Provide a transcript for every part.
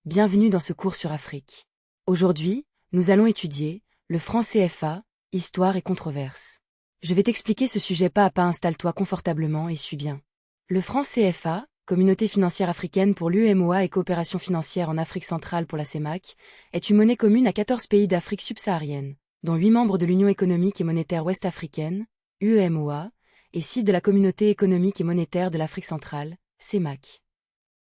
bienvenue dans ce cours sur Afrique. Aujourd'hui, nous allons étudier le franc CFA, histoire et controverse. Je vais t'expliquer ce sujet pas à pas, installe-toi confortablement et suis bien. Le franc CFA, Communauté financière africaine pour l'UEMOA et Coopération financière en Afrique centrale pour la CEMAC, est une monnaie commune à 14 pays d'Afrique subsaharienne, dont 8 membres de l'Union économique et monétaire ouest-africaine, UEMOA, et 6 de la Communauté économique et monétaire de l'Afrique centrale, CEMAC.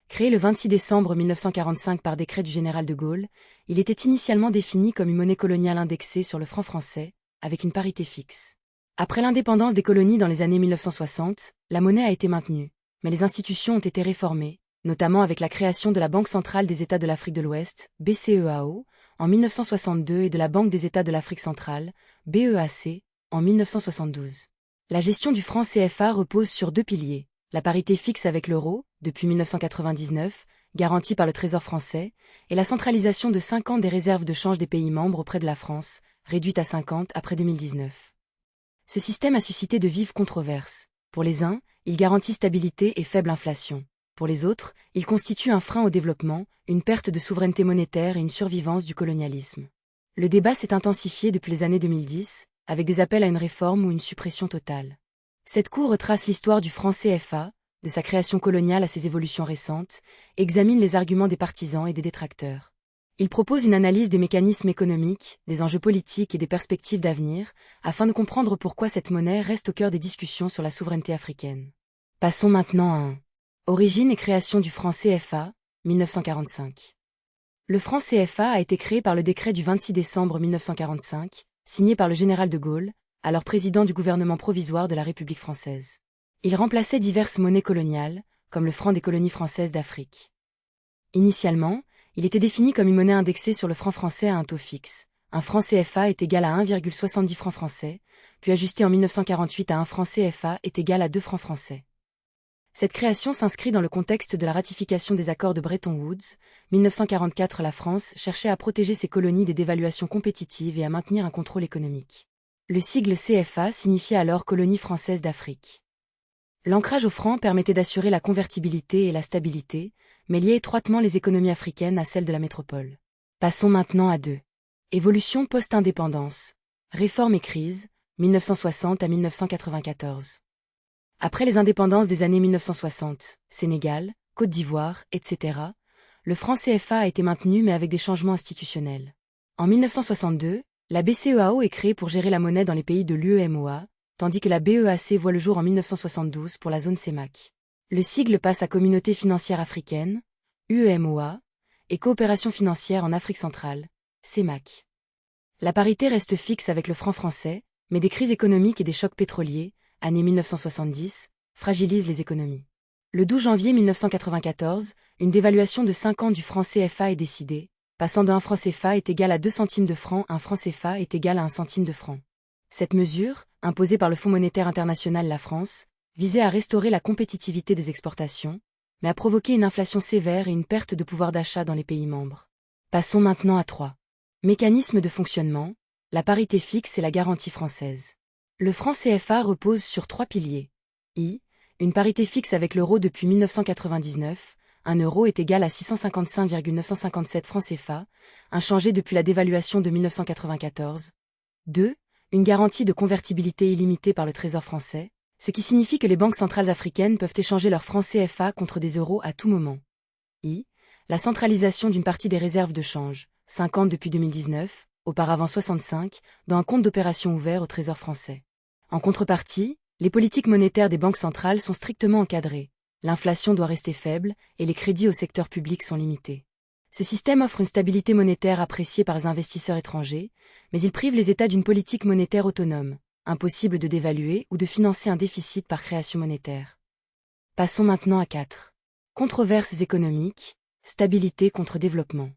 Créé le 26 décembre 1945 par décret du général de Gaulle, il était initialement défini comme une monnaie coloniale indexée sur le franc français, avec une parité fixe. Après l'indépendance des colonies dans les années 1960, la monnaie a été maintenue, mais les institutions ont été réformées, notamment avec la création de la Banque centrale des États de l'Afrique de l'Ouest, BCEAO, en 1962 et de la Banque des États de l'Afrique centrale, BEAC, en 1972. La gestion du franc CFA repose sur deux piliers. La parité fixe avec l'euro, depuis 1999, garantie par le Trésor français, et la centralisation de 5 ans des réserves de change des pays membres auprès de la France, réduite à 50 après 2019. Ce système a suscité de vives controverses. Pour les uns, il garantit stabilité et faible inflation. Pour les autres, il constitue un frein au développement, une perte de souveraineté monétaire et une survivance du colonialisme. Le débat s'est intensifié depuis les années 2010, avec des appels à une réforme ou une suppression totale. Cette cour retrace l'histoire du franc CFA, de sa création coloniale à ses évolutions récentes, et examine les arguments des partisans et des détracteurs. Il propose une analyse des mécanismes économiques, des enjeux politiques et des perspectives d'avenir, afin de comprendre pourquoi cette monnaie reste au cœur des discussions sur la souveraineté africaine. Passons maintenant à 1. Origine et création du franc CFA, 1945. Le franc CFA a été créé par le décret du 26 décembre 1945, signé par le général de Gaulle, alors président du gouvernement provisoire de la République française. Il remplaçait diverses monnaies coloniales, comme le franc des colonies françaises d'Afrique. Initialement, il était défini comme une monnaie indexée sur le franc français à un taux fixe. Un franc CFA est égal à 1,70 francs français, puis ajusté en 1948 à un franc CFA est égal à 2 francs français. Cette création s'inscrit dans le contexte de la ratification des accords de Bretton Woods. 1944, la France cherchait à protéger ses colonies des dévaluations compétitives et à maintenir un contrôle économique. Le sigle CFA signifiait alors Colonie française d'Afrique. L'ancrage au franc permettait d'assurer la convertibilité et la stabilité, mais liait étroitement les économies africaines à celles de la métropole. Passons maintenant à 2. Évolution post-indépendance. Réforme et crise, 1960 à 1994. Après les indépendances des années 1960, Sénégal, Côte d'Ivoire, etc., le franc CFA a été maintenu mais avec des changements institutionnels. En 1962, la BCEAO est créée pour gérer la monnaie dans les pays de l'UEMOA, tandis que la BEAC voit le jour en 1972 pour la zone CEMAC. Le sigle passe à Communauté financière africaine, UEMOA, et Coopération financière en Afrique centrale, CEMAC. La parité reste fixe avec le franc français, mais des crises économiques et des chocs pétroliers, année 1970, fragilisent les économies. Le 12 janvier 1994, une dévaluation de 5 ans du franc CFA est décidée, passant de 1 franc CFA est égal à 2 centimes de franc, 1 franc CFA est égal à 1 centime de franc. Cette mesure, imposée par le Fonds monétaire international la France, visait à restaurer la compétitivité des exportations, mais a provoqué une inflation sévère et une perte de pouvoir d'achat dans les pays membres. Passons maintenant à 3. Mécanisme de fonctionnement, la parité fixe et la garantie française. Le franc CFA repose sur 3 piliers. Une parité fixe avec l'euro depuis 1999, 1 euro est égal à 655,957 francs CFA, inchangé depuis la dévaluation de 1994. 2. Une garantie de convertibilité illimitée par le Trésor français, ce qui signifie que les banques centrales africaines peuvent échanger leurs francs CFA contre des euros à tout moment. La centralisation d'une partie des réserves de change, 50 depuis 2019, auparavant 65, dans un compte d'opération ouvert au Trésor français. En contrepartie, les politiques monétaires des banques centrales sont strictement encadrées, l'inflation doit rester faible et les crédits au secteur public sont limités. Ce système offre une stabilité monétaire appréciée par les investisseurs étrangers, mais il prive les États d'une politique monétaire autonome, impossible de dévaluer ou de financer un déficit par création monétaire. Passons maintenant à 4. Controverses économiques, stabilité contre développement.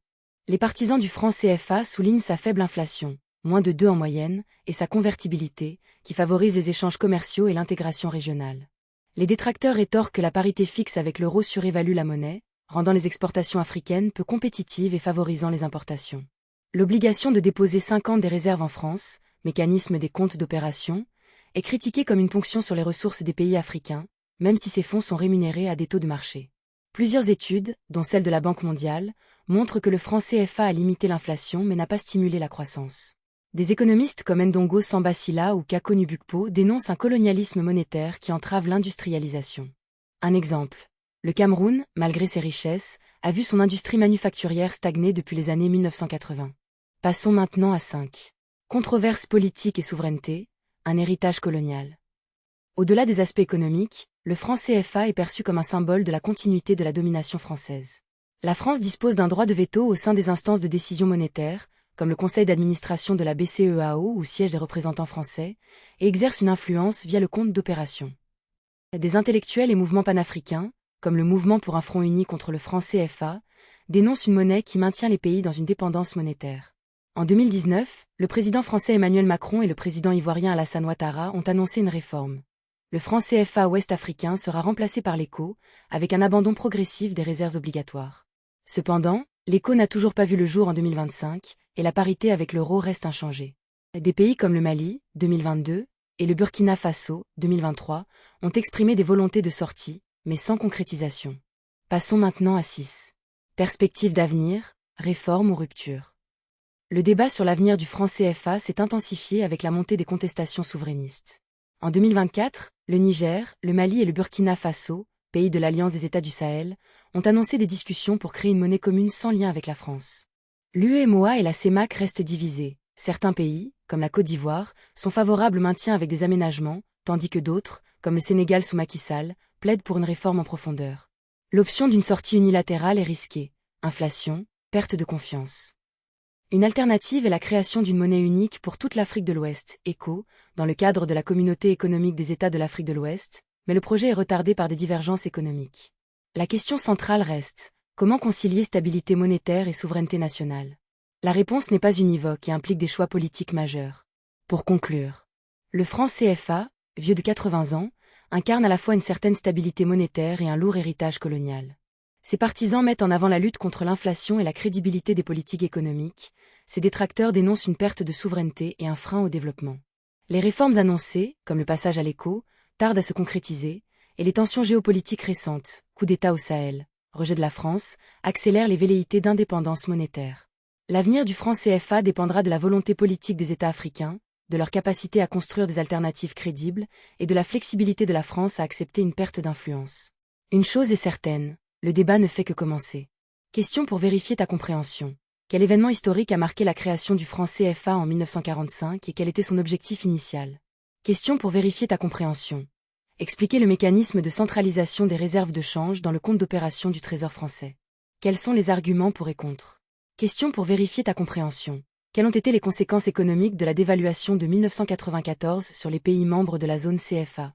Les partisans du franc CFA soulignent sa faible inflation, moins de 2 en moyenne, et sa convertibilité, qui favorise les échanges commerciaux et l'intégration régionale. Les détracteurs rétorquent que la parité fixe avec l'euro surévalue la monnaie, rendant les exportations africaines peu compétitives et favorisant les importations. L'obligation de déposer 5 ans des réserves en France, mécanisme des comptes d'opération, est critiquée comme une ponction sur les ressources des pays africains, même si ces fonds sont rémunérés à des taux de marché. Plusieurs études, dont celle de la Banque mondiale, montrent que le franc CFA a limité l'inflation mais n'a pas stimulé la croissance. Des économistes comme Ndongo Samba Sylla ou Kako Nubukpo dénoncent un colonialisme monétaire qui entrave l'industrialisation. Un exemple. Le Cameroun, malgré ses richesses, a vu son industrie manufacturière stagner depuis les années 1980. Passons maintenant à 5. Controverses politiques et souveraineté, un héritage colonial. Au-delà des aspects économiques, le franc CFA est perçu comme un symbole de la continuité de la domination française. La France dispose d'un droit de veto au sein des instances de décision monétaire, comme le conseil d'administration de la BCEAO où siègent des représentants français, et exerce une influence via le compte d'opération. Des intellectuels et mouvements panafricains, comme le mouvement pour un front uni contre le franc CFA, dénoncent une monnaie qui maintient les pays dans une dépendance monétaire. En 2019, le président français Emmanuel Macron et le président ivoirien Alassane Ouattara ont annoncé une réforme. Le franc CFA ouest-africain sera remplacé par l'ECO, avec un abandon progressif des réserves obligatoires. Cependant, l'ECO n'a toujours pas vu le jour en 2025, et la parité avec l'euro reste inchangée. Des pays comme le Mali, 2022, et le Burkina Faso, 2023, ont exprimé des volontés de sortie, mais sans concrétisation. Passons maintenant à 6. Perspectives d'avenir, réforme ou rupture. Le débat sur l'avenir du franc CFA s'est intensifié avec la montée des contestations souverainistes. En 2024, le Niger, le Mali et le Burkina Faso, pays de l'Alliance des États du Sahel, ont annoncé des discussions pour créer une monnaie commune sans lien avec la France. L'UEMOA et la CEMAC restent divisés. Certains pays, comme la Côte d'Ivoire, sont favorables au maintien avec des aménagements, tandis que d'autres, comme le Sénégal sous Macky Sall, plaident pour une réforme en profondeur. L'option d'une sortie unilatérale est risquée. Inflation, perte de confiance. Une alternative est la création d'une monnaie unique pour toute l'Afrique de l'Ouest, ECO, dans le cadre de la Communauté économique des États de l'Afrique de l'Ouest, mais le projet est retardé par des divergences économiques. La question centrale reste, comment concilier stabilité monétaire et souveraineté nationale? La réponse n'est pas univoque et implique des choix politiques majeurs. Pour conclure, le franc CFA, vieux de 80 ans, incarne à la fois une certaine stabilité monétaire et un lourd héritage colonial. Ses partisans mettent en avant la lutte contre l'inflation et la crédibilité des politiques économiques, ses détracteurs dénoncent une perte de souveraineté et un frein au développement. Les réformes annoncées, comme le passage à l'ECO, tardent à se concrétiser, et les tensions géopolitiques récentes, coup d'État au Sahel, rejet de la France, accélèrent les velléités d'indépendance monétaire. L'avenir du franc CFA dépendra de la volonté politique des États africains, de leur capacité à construire des alternatives crédibles et de la flexibilité de la France à accepter une perte d'influence. Une chose est certaine, le débat ne fait que commencer. Question pour vérifier ta compréhension. Quel événement historique a marqué la création du franc CFA en 1945 et quel était son objectif initial? Question pour vérifier ta compréhension. Expliquer le mécanisme de centralisation des réserves de change dans le compte d'opération du Trésor français. Quels sont les arguments pour et contre? Question pour vérifier ta compréhension. Quelles ont été les conséquences économiques de la dévaluation de 1994 sur les pays membres de la zone CFA?